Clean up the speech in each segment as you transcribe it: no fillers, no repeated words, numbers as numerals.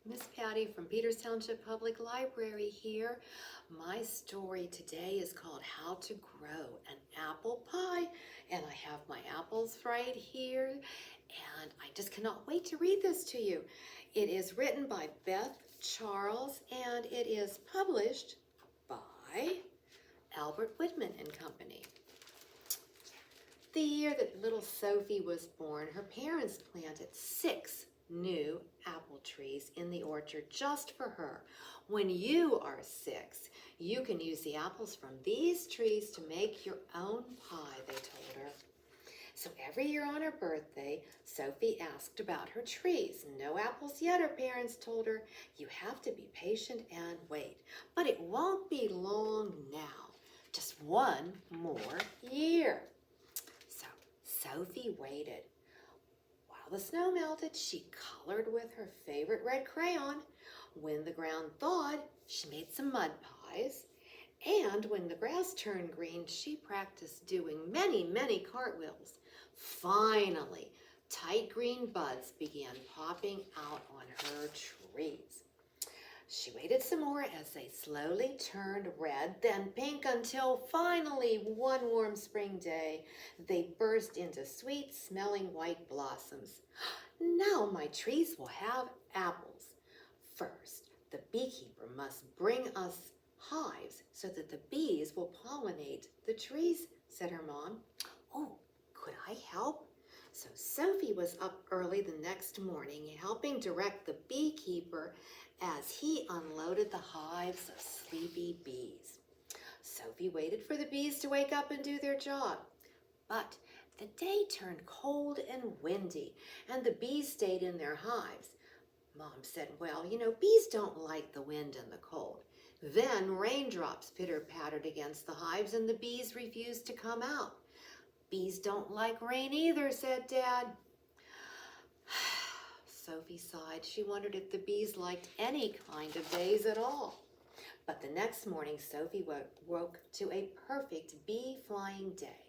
Miss Patty from Peters Township Public Library here. My story today is called How to Grow an Apple Pie, and I have my apples right here, and I just cannot wait to read this to you. It is written by Beth Charles, and it is published by Albert Whitman Company. The year that little Sophie was born, her parents planted 6 new apple trees in the orchard just for her. When you are 6, you can use the apples from these trees to make your own pie, they told her. So every year on her birthday, Sophie asked about her trees. No apples yet, her parents told her. You have to be patient and wait. But it won't be long now, just one more year. So Sophie waited. While the snow melted, she colored with her favorite red crayon. When the ground thawed, she made some mud pies. And when the grass turned green, she practiced doing many cartwheels. Finally, tight green buds began popping out on her trees. She waited some more as they slowly turned red, then pink, until finally, one warm spring day, they burst into sweet-smelling white blossoms. Now my trees will have apples. First, the beekeeper must bring us hives so that the bees will pollinate the trees, said her mom. Oh, could I help? So Sophie was up early the next morning, helping direct the beekeeper as he unloaded the hives of sleepy bees. Sophie waited for the bees to wake up and do their job. But the day turned cold and windy, and the bees stayed in their hives. Mom said, well, bees don't like the wind and the cold. Then raindrops pitter-pattered against the hives, and the bees refused to come out. Bees don't like rain either, said Dad. Sophie sighed. She wondered if the bees liked any kind of days at all. But the next morning, Sophie woke to a perfect bee-flying day.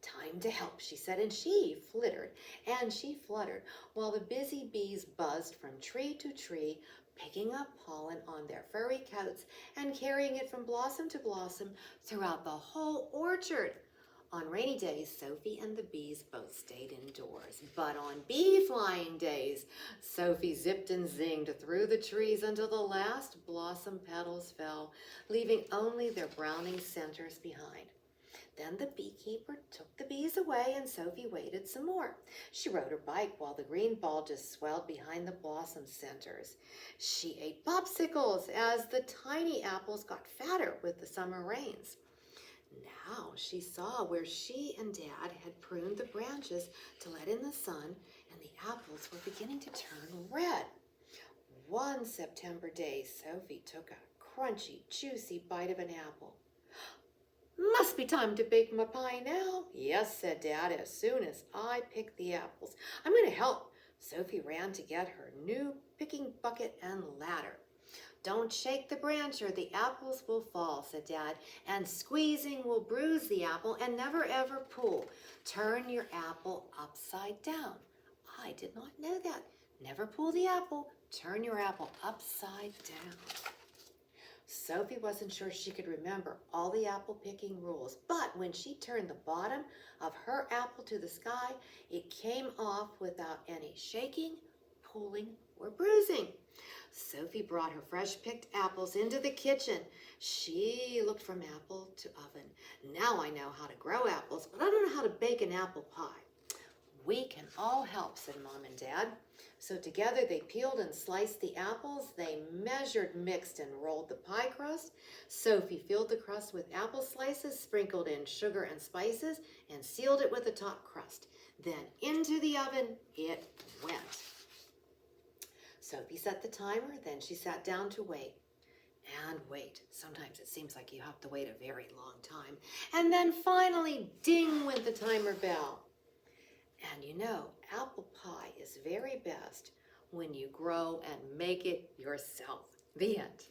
Time to help, she said, and she flittered and she fluttered while the busy bees buzzed from tree to tree, picking up pollen on their furry coats and carrying it from blossom to blossom throughout the whole orchard. On rainy days, Sophie and the bees both stayed indoors. But on bee-flying days, Sophie zipped and zinged through the trees until the last blossom petals fell, leaving only their browning centers behind. Then the beekeeper took the bees away, and Sophie waited some more. She rode her bike while the green bulges swelled behind the blossom centers. She ate popsicles as the tiny apples got fatter with the summer rains. Now she saw where she and Dad had pruned the branches to let in the sun, and the apples were beginning to turn red. One September day, Sophie took a crunchy, juicy bite of an apple. Must be time to bake my pie now. Yes, said Dad, as soon as I pick the apples. I'm going to help. Sophie ran to get her new picking bucket and ladder. Don't shake the branch or the apples will fall, said Dad, and squeezing will bruise the apple and never ever pull. Turn your apple upside down. I did not know that. Never pull the apple. Turn your apple upside down. Sophie wasn't sure she could remember all the apple picking rules, but when she turned the bottom of her apple to the sky, it came off without any shaking, pulling, or bruising. Sophie brought her fresh-picked apples into the kitchen. She looked from apple to oven. Now I know how to grow apples, but I don't know how to bake an apple pie. We can all help, said Mom and Dad. So together they peeled and sliced the apples. They measured, mixed, and rolled the pie crust. Sophie filled the crust with apple slices, sprinkled in sugar and spices, and sealed it with the top crust. Then into the oven it went. Sophie set the timer, then she sat down to wait. And wait. Sometimes it seems like you have to wait a very long time. And then finally, ding, went the timer bell. And apple pie is very best when you grow and make it yourself. The end.